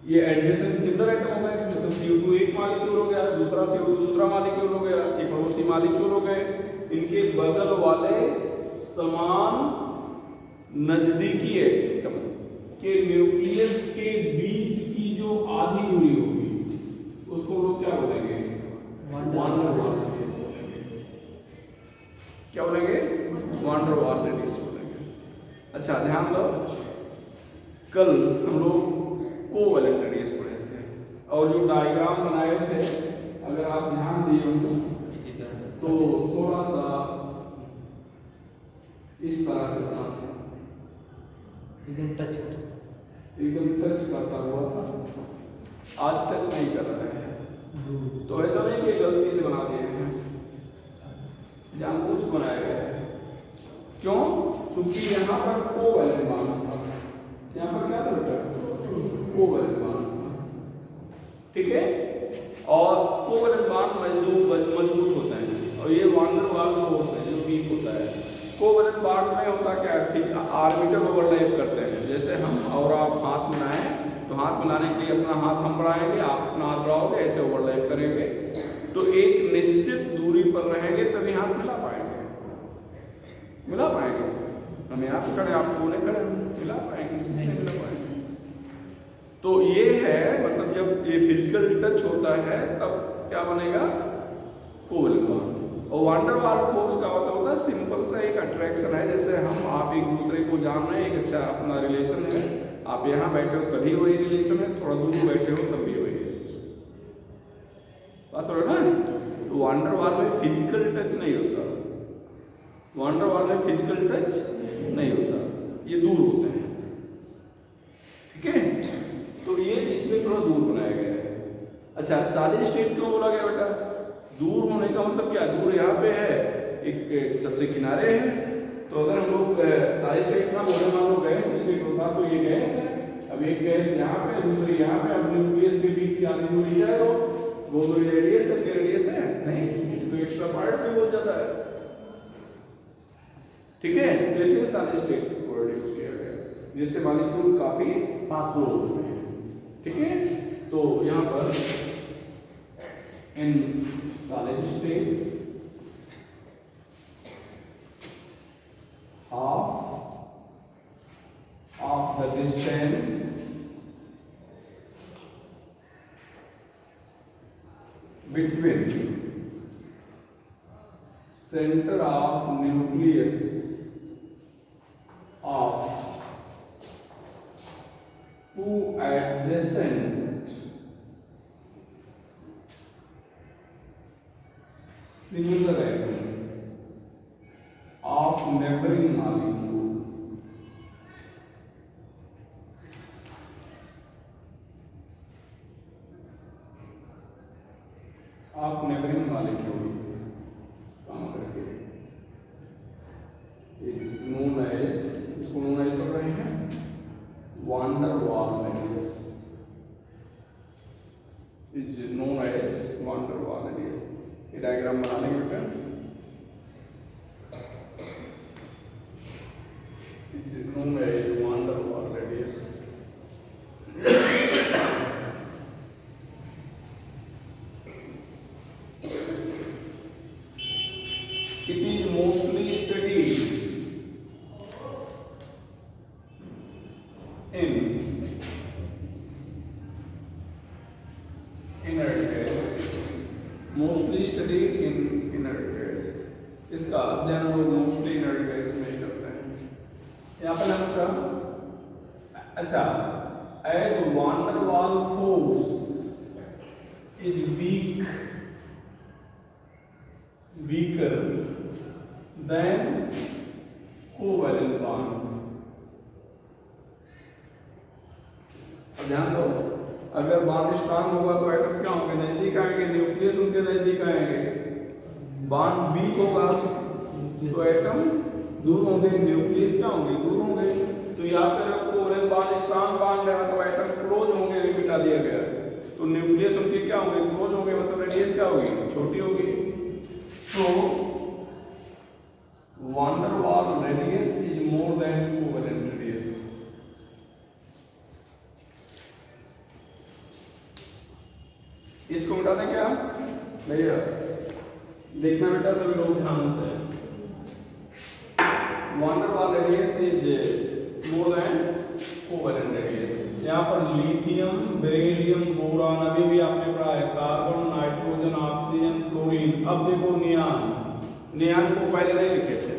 ये एडजेसेंट सिमिलर एटम हो गए, मतलब CO2 एक मॉलिक्यूल हो गया, दूसरा CO2 दूसरा मॉलिक्यूल हो गया, ये पड़ोसी मॉलिक्यूल हो गए। इनके बगल वाले समान नजदीकी एटम के न्यूक्लियस के बीच की जो आधी दूरी होगी उसको लोग क्या बोलेंगे? Wander wall radius. क्या बोलेंगे? वांडर वॉल रेडियस बोलेंगे। अच्छा ध्यान दो, कल हम लोग कोवैलेंट रेडियस पढ़े थे और जो डायग्राम बनाए थे अगर आप ध्यान दिए होंगे तो थोड़ा सा इस तरह से था, एकदम टच करता हुआ था, आज टच नहीं कर रहा है। तो ऐसा नहीं कि गलती से बना दिए हैं, जानबूझ बनाया गया है। क्यों? क्योंकि यहाँ पर कोवैलेंट बॉन्ड था, यहाँ पर क्या था बेटा? Covalent bond. ठीक है, और कोवैलेंट बॉन्ड मजबूत होता है और ये वांडर वॉल फोर्स है जो वीक होता है। कोवैलेंट बॉन्ड में होता क्या है? ऑर्बिटल ओवरलैप करते हैं। जैसे हम और आप हाथ मिलाएं तो हाथ मिलाने के लिए अपना हाथ हम बढ़ाएंगे, आप अपना हाथ बढ़ाओगे, ऐसे ओवरलैप करेंगे तो एक निश्चित दूरी पर रहेंगे तभी हाथ मिला पाएंगे। हम यहाँ पे खड़े, आप कोने खड़े, मिला पाएंगे? नहीं मिला पाएंगे। तो ये है, मतलब जब ये फिजिकल टच होता है तब क्या बनेगा? Covalent bond. और वांडर वॉल फोर्स का मतलब होता है सिंपल सा एक अट्रैक्शन है, जैसे हम आप एक दूसरे को जान रहे हैं, एक अच्छा अपना रिलेशन है, आप यहाँ बैठे हो तभी वही रिलेशन है, थोड़ा दूर बैठे हो तब भी वही है। बात समझ रहे ना? तो वांडर वॉल में फिजिकल टच नहीं होता, वांडर वॉल में फिजिकल टच नहीं होता, ये दूर होते हैं। ठीक है, तो ये इसमें थोड़ा दूर बनाया गया है। अच्छा, सॉलिड स्टेट क्यों बोला गया बेटा? दूर होने का मतलब क्या? दूर यहाँ पे है, एक सबसे किनारे है, तो अगर हम लोग सॉलिड स्टेट का बोले, मान लो गैस स्टेट होता तो ये गैस है, अब एक गैस यहाँ पे दूसरी यहाँ पे, अब न्यूक्लियस के बीच की आधी दूरी जाए तो वो तो रेडियस है, क्या रेडियस है? नहीं, तो एक्स्ट्रा पार्ट भी हो जाता है। ठीक है, तो इसलिए सॉलिड स्टेट वर्ड यूज किया गया जिससे मॉलिक्यूल काफी पास हो होते हैं। ठीक है, तो यहाँ पर in solid state half of the distance between center of nucleus of two adjacent similar atoms of neighboring molecule. Of neighboring molecule काम करके is known as, इसको known as पढ़ रहे हैं van der Waals radius, is known as van der Waals radius. ये diagram बना लेंगे बेटा, is known as van der Waals radius. It is mostly studied in inert gas. Mostly studied in inert gas. इसका अध्ययन हम लोग mostly inert gas में ही करते हैं. यहाँ पर हमका अच्छा, as van der Waals force is weaker than covalent bond. अब ध्यान दो, अगर बॉन्ड स्ट्रांग होगा तो एटम क्या होंगे, नजदीक आएंगे, न्यूक्लियस उनके नजदीक आएंगे. बॉन्ड वीक होगा तो एटम दूर होंगे, न्यूक्लियस क्या होंगे, दूर होंगे. तो यहाँ पे कोवलेंट बॉन्ड स्ट्रांग बॉन्ड है तो एटम क्लोज होंगे, मिटा दिया गया. तो न्यूक्लियस उनके क्या होंगे, क्लोज होंगे, मतलब रेडियस क्या होगी, छोटी होगी. So van der Waals radius is more than covalent radius. इसको मिटा दें क्या भैया, देखना बेटा सभी लोग ध्यान से. van der Waals radius is more than covalent radius. यहाँ पर लिथियम, बेरिलियम, बोरान अभी भी आपने पढ़ा है, कार्बन, नाइट्रोजन, ऑक्सीजन, फ्लोरीन. अब देखो नियान, नियान को पहले नहीं लिखे थे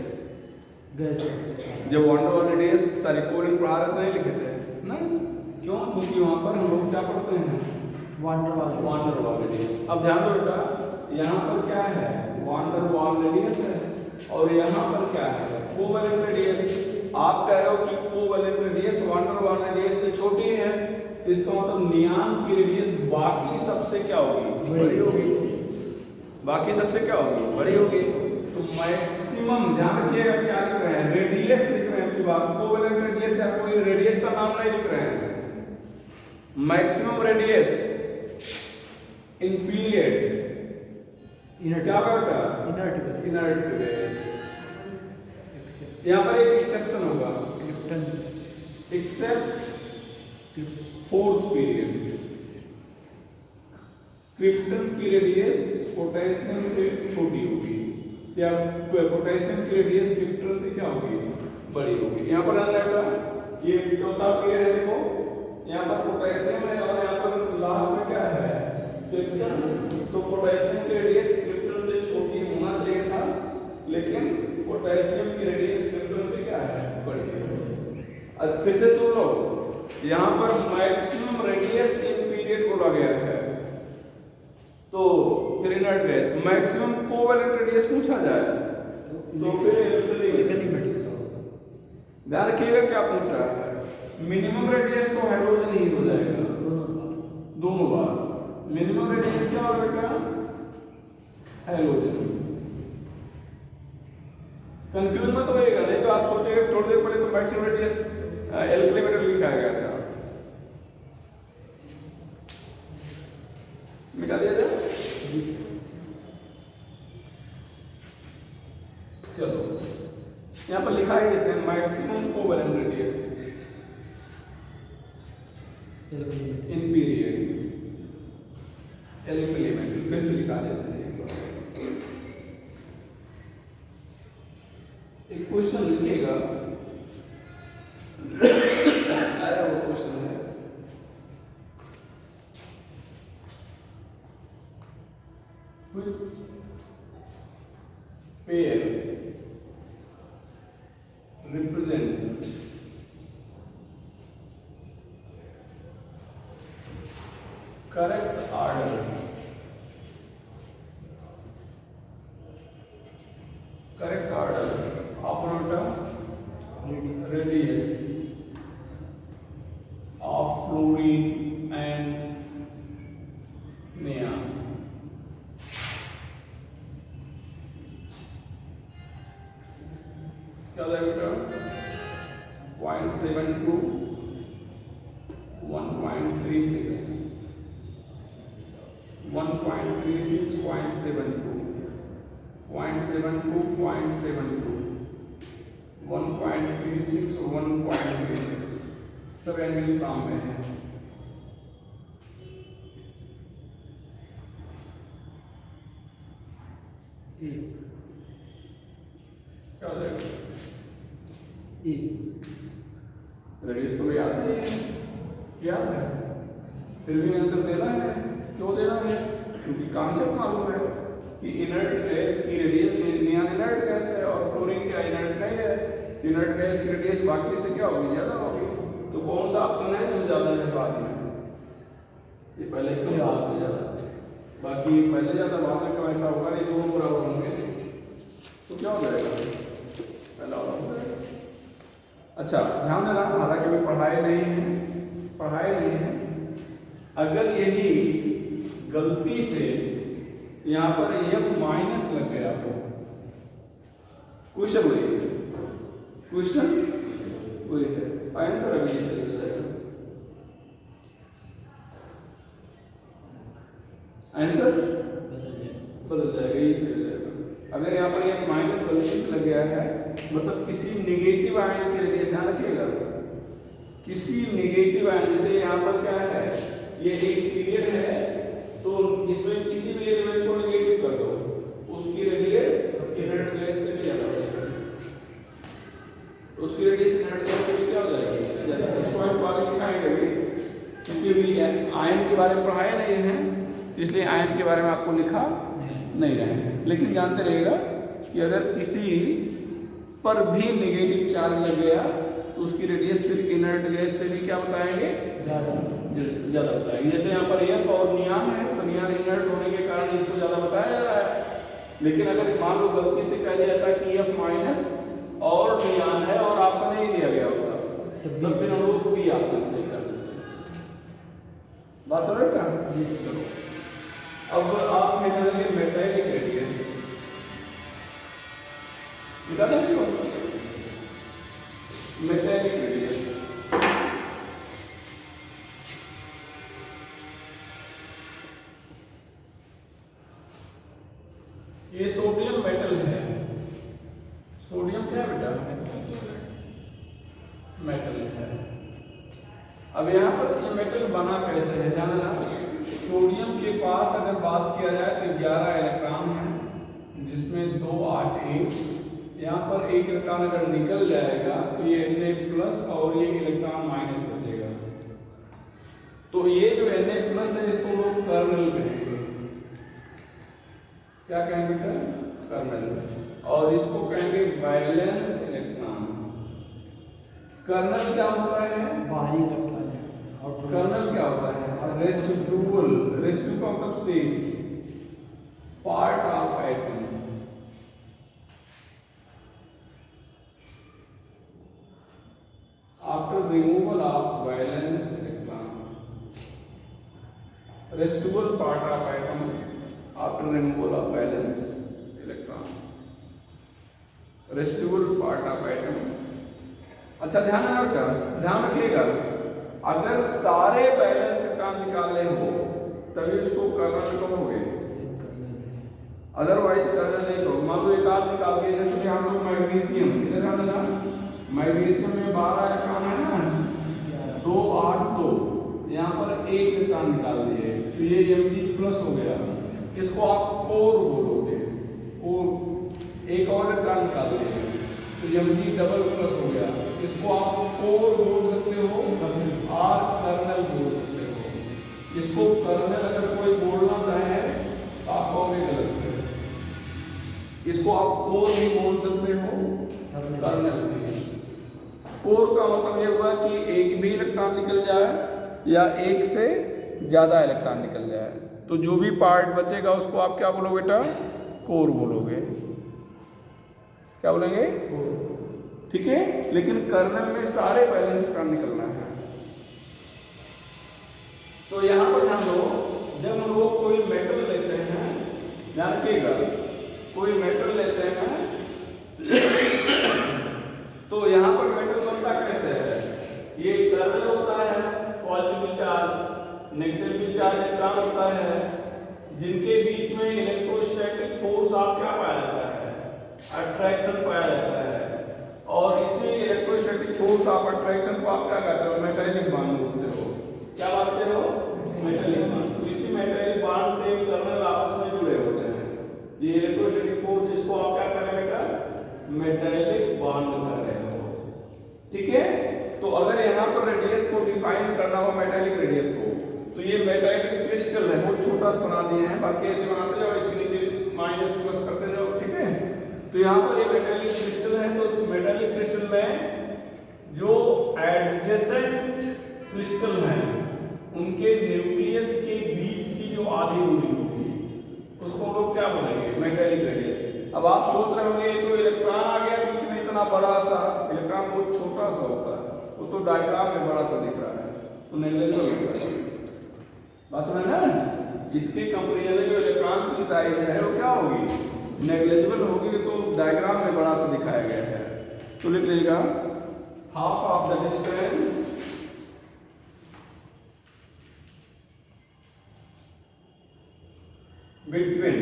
जब van der Waals radius सारी कोवलेंट पढ़ा रहे थे, नहीं लिखे थे ना. क्यों, क्योंकि वहां पर हम लोग क्या पढ़ते हैं, van der Waals radius. अब ध्यान दो बेटा, यहाँ पर क्या है, van der Waals radius है और यहाँ पर क्या है, कोवलेंट रेडियस. आप कह रहे हो कि covalent radius van der Waals radius से छोटी है, तो इसका मतलब नियान की रेडियस बाकी सबसे क्या होगी, बड़ी होगी. बाकी सबसे क्या होगी, बड़ी होगी. तो मैक्सिमम ध्यान रखिएगा क्या लिख रहे हैं, रेडियस लिख रहे हैं की बात, कोवलेंट रेडियस या कोई रेडियस का नाम नहीं लिख रहे हैं. मैक्सिमम रेडियस इन पीरियड क्या बेटा, इनर्ट गैस. यहाँ पर एक एक्सेप्शन होगा, एक्सेप्ट फोर्थ पीरियड. क्रिप्टन की रेडियस पोटेशियम से छोटी होगी या पोटेशियम की रेडियस क्रिप्टन से क्या होगी, बड़ी होगी. यहाँ पर ये चौथा पीरियड है, देखो यहाँ पर पोटेशियम है और यहाँ पर लास्ट में क्या है, क्रिप्टन. तो पोटेशियम की रेडियस क्रिप्टन से छोटी होना चाहिए था, लेकिन पोटेशियम की रेडियस क्रिप्टन से क्या है, बड़ी है. अब फिर से सुन लो, यहाँ पर मैक्सिमम रेडियस इन पीरियड बोला गया है. तो फिर inert gas maximum covalent radius पूछा जाए तो फिर ध्यान रखिएगा क्या पूछ रहा है. मिनिमम रेडियस तो हाइड्रोजन ही हो जाएगा दोनों बार. मिनिमम रेडियस क्या होगा बेटा, हाइड्रोजन. कंफ्यूज मत होइएगा, नहीं तो आप सोचेंगे थोड़ी देर पहले तो मैक्सिमम रेडियस एल्कली मेटल लिखा गया था, मिटा दिया था. चलो यहाँ पर लिखा ही देते हैं maximum covalent radius in period alkali metal. फिर से लिखा देते हैं एक क्वेश्चन लिखिएगा. अरे वो क्वेश्चन है, pair represent correct order, correct order आप बेटा radius of fluorine and neon. क्या हो जाएगा बेटा 0.72 1.36 1.36 0.72 0.72 0.72 1.36 और 1.36 सब एनवीस काम में है। क्या हो जाएगा रेडियस तो याद नहीं है, याद है फिर भी आंसर देना है। क्यों देना है? क्योंकि कॉन्सेप्ट मालूम है कि इनर्ट गैस की रेडियस नियॉन इनर्ट गैस है और फ्लोरीन क्या इनर्ट नहीं है। इनर्ट गैस की रेडियस बाकी से क्या होगी, ज्यादा होगी। तो कौन सा ऑप्शन है जो ज्यादा है बाद में? ये पहले क्यों बाद में ज्यादा, बाकी पहले ज्यादा बाद में क्यों? ऐसा होगा नहीं, दोनों बराबर होंगे। तो क्या हो जाएगा? पहला हो जाएगा। अच्छा ध्यान देना, हालांकि मैं पढ़ाए नहीं है। अगर यही गलती से यहाँ पर F माइनस लग गया तो क्वेश्चन वही है, आंसर अभी ये चल जाएगा। आंसर बदल जाएगा, ये चल जाएगा। अगर यहाँ पर F माइनस गलती से लग गया है, मतलब किसी नेगेटिव आयन की रेडियस, ध्यान रखिएगा, किसी नेगेटिव आयन, जैसे यहाँ पर क्या है, ये एक पीरियड है तो इसमें किसी भी एलिमेंट को नेगेटिव कर दो, उसकी रेडियस इनर्ट गैस से भी ज्यादा हो जाएगी। उसकी रेडियस इनर्ट गैस से भी क्या हो जाएगी, ज्यादा। इसको हम आगे दिखाएंगे भी, क्योंकि अभी आयन के बारे में पढ़ाया नहीं है, इसलिए आयन के बारे में आपको लिखा नहीं रहे। लेकिन जानते रहिएगा कि अगर किसी पर भी नेगेटिव चार्ज लग गया तो उसकी रेडियस फिर इनर्ट गैस से भी क्या बताएंगे, ज्यादा बताएंगे। जैसे यहाँ पर F और नियॉन है तो नियॉन इनर्ट होने के कारण इसको ज्यादा बताया जा रहा है। लेकिन अगर मान लो गलती से कह दिया था कि F माइनस और नियॉन है और ऑप्शन नहीं दिया गया होता, तब फिर हम लोग बी ऑप्शन सही कर देते। बात समझ रहे हैं? चलो अब आप निकालिए मेटालिक रेडियस, निकालिए इसको मेटालिक रेडियस। ये सोडियम मेटल है। सोडियम क्या बेटा? मेटल है। अब यहाँ पर ये मेटल बना कैसे है जानना। सोडियम के पास अगर बात किया जाए तो 11 इलेक्ट्रॉन है, जिसमें 2 8 1। यहाँ पर एक इलेक्ट्रॉन अगर निकल जाएगा तो ये Na+ और ये इलेक्ट्रॉन माइनस बचेगा। तो ये जो Na+ है इसको लोग कर्नल कहेंगे। क्या कहेंगे? कर्नल। और इसको कहेंगे वैलेंस इलेक्ट्रॉन। कर्नल क्या होता है? बाहरी इलेक्ट्रॉन है। कर्नल क्या होता है? रेसिडुअल, रेसिडुअल का मतलब शेष, part of atom. After removal of valence electron, residual part of atom after removal of valence electron, residual part of atom. अच्छा ध्यान रखिएगा, अगर सारे बैलेंस इलेक्ट्रॉन निकाले हो तभी उसको कर्नल कहोगे, अदरवाइज कर्नल नहीं कहोगे। मान लो एक आध निकाल के, जैसे कि हम लोग मैग्नीशियम, कितने ध्यान देना, मैग्नीशियम में 12 इलेक्ट्रॉन है ना, 2 8 2, यहाँ पर 1 इलेक्ट्रॉन निकाल दिए तो ये Mg+ हो गया। इसको आप कोर बोलोगे, और एक और इलेक्ट्रॉन निकाल दिए तो Mg++ हो गया। इसको आप कोर बोल सकते हो और कर्नल बोल सकते हो। इसको कर्नल अगर कोई बोलना चाहे तो आप कहोगे गलत है। इसको आप कोर भी बोल सकते हो, कर्नल भी। कोर का मतलब ये हुआ कि एक भी इलेक्ट्रॉन निकल जाए या एक से ज्यादा इलेक्ट्रॉन निकल जाए, तो जो भी पार्ट बचेगा उसको आप क्या बोलोगे बेटा? कोर बोलोगे। क्या बोलेंगे, ठीक है। लेकिन कर्नल में सारे बैलेंस इलेक्ट्रॉन निकलना है। तो यहाँ पर ध्यान दो, जब हम लोग कोई मेटल लेते हैं, ध्यान रखिएगा, कोई मेटल लेते हैं तो यहाँ पर मेटल बनता कैसे है, ये कर्नल होता है, positive charge negative charge electron होता है, जिनके बीच में इलेक्ट्रोस्टैटिक फोर्स आप क्या पाया जाता है, अट्रैक्शन पाया जाता है। और इसी इलेक्ट्रोस्टैटिक फोर्स आप अट्रैक्शन को आप क्या कहते हो, मेटालिक बॉन्ड बोलते हो। क्या बोलते हो, मेटालिक बॉन्ड। तो इसी मेटालिक बॉन्ड से कर्नल आपस में जुड़े होते हैं। ये इलेक्ट्रोस्टैटिक फोर्स जिसको आप क्या कर रहे हैं बेटा, मेटालिक बॉन्ड कर रहे हो, ठीक है। तो अगर यहाँ पर रेडियस को डिफाइन करना हो, मेटालिक रेडियस को, तो ये मेटालिक क्रिस्टल है, वो छोटा सा बना दिए हैं, बाकी ऐसे बनाते जाओ, इसके नीचे माइनस प्लस करते जाओ, ठीक है। तो यहाँ पर ये मेटालिक क्रिस्टल है, तो मेटालिक क्रिस्टल में जो एडजेसेंट क्रिस्टल हैं उनके न्यूक्लियस के बीच की जो आधी दूरी होगी उसको हम लोग क्या बोलेंगे, मेटालिक रेडियस। अब आप सोच रहे होंगे तो इलेक्ट्रॉन आ गया बीच में इतना बड़ा सा, इलेक्ट्रॉन बहुत छोटा सा होता है, वो तो डायग्राम में बड़ा सा दिख रहा है, तो नेग्लिजिबल दिख रहा है। बात समझ ना, इसके कंपेरिजन में जो इलेक्ट्रॉन की साइज है वो क्या होगी, नेग्लिजिबल होगी, तो डायग्राम में बड़ा सा दिखाया गया है। तो लिख लीजिएगा, half of the distance between,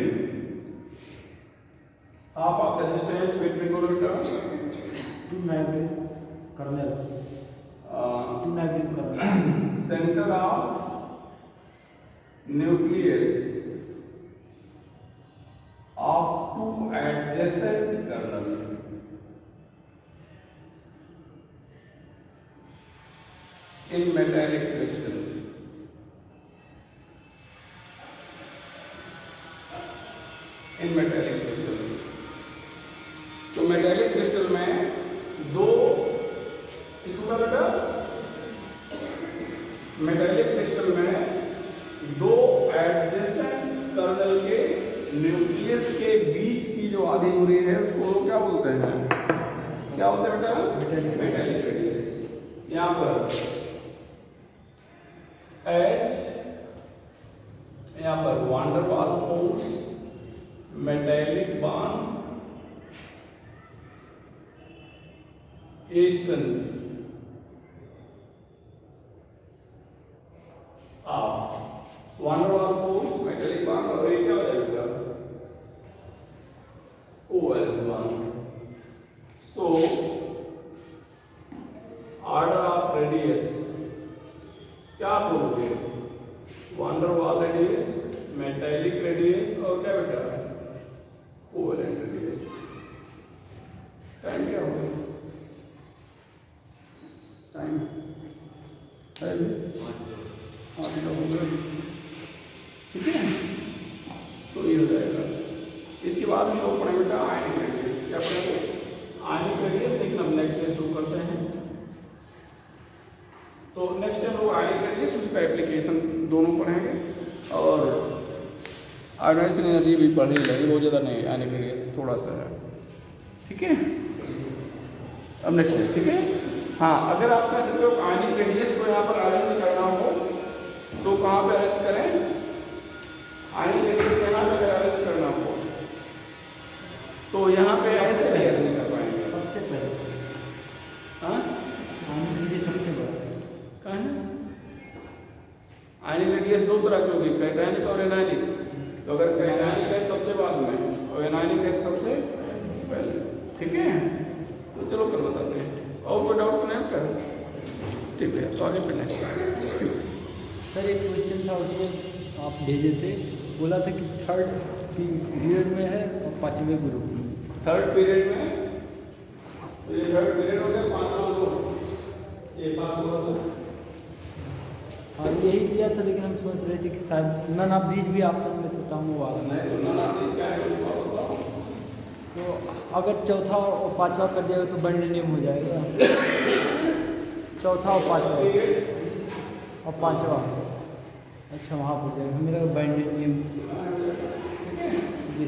half of the distance between two magnetic kernel, center of nucleus of two adjacent kernel in metallic crystal. In metallic crystal, तो मेटालिक क्रिस्टल में दो, इसको क्या बेटा, मेटालिक क्रिस्टल में दो एडजेसेंट कर्नल के nucleus के बीच की जो आधी दूरी है उसको लोग क्या बोलते हैं, क्या बोलते हैं बेटा, मेटालिक रेडियस। यहाँ पर एच, यहाँ पर van der Waals force, metallic bond, strength of van der Waals force, metallic bond, और ये क्या हो जाएगा, covalent bond. So order of radius क्या बोलोगे, van der Waals radius, metallic radius, और क्या बेटा, कोवैलेंट रेडियस। टाइम क्या हो गया, टाइम हो गया, ठीक है। तो ये हो जाएगा। इसके बाद हम लोग पढ़ेंगे बेटा आयनिक रेडियस। क्या पढ़ेंगे, आयनिक रेडियस, लेकिन अब नेक्स्ट डे शुरू करते हैं। तो नेक्स्ट डे हम लोग आयनिक रेडियस, उसका एप्लीकेशन दोनों पढ़ेंगे, और आयोनाइजेशन एनर्जी भी पढ़ ही लेंगे, बहुत ज़्यादा नहीं, आयनिक रेडियस थोड़ा सा है, ठीक है। अब नेक्स्ट है, ठीक है। हाँ, अगर आप कह सकते हो आयनिक रेडियस को यहाँ पर अरेंज करना हो तो कहाँ पे अरेंज करें, आयनिक रेडियस यहाँ पे अगर अरेंज करना हो तो यहाँ पे ऐसे नहीं अरेंज कर पाएंगे। सबसे पहले हाँ, आयनिक रेडियस सबसे बड़ा कहाँ है, आयनिक रेडियस दो तरह की होगी, कैटायनिक और एनायनिक। तो अगर कैटायनिक है सबसे बाद में और एनायनिक है सबसे पहले, ठीक है। तो चलो कल बताते हैं, और कोई डाउट तो नहीं आपका, ठीक है। तो आगे बढ़ने सर एक क्वेश्चन था, उसमें आप भेजे थे, बोला था कि थर्ड पीरियड में है और पाँचवें ग्रुप में। थर्ड पीरियड में, तो ये थर्ड पीरियड हो गया, 5वां ग्रुप, ये 5वां वर्ष। हाँ यही दिया था, लेकिन हम सोच रहे थे कि शायद नन ऑफ दीज भी ऑप्शन में था, वो वाला नहीं, तो नन ऑफ दीज क्या है उसको बताओ। तो अगर चौथा और पांचवा कर जाएगा तो बाइंडिंग हो जाएगा, चौथा और पांचवा और पांचवा, अच्छा वहाँ पर जाएगा, मेरा बाइंडिंग जी।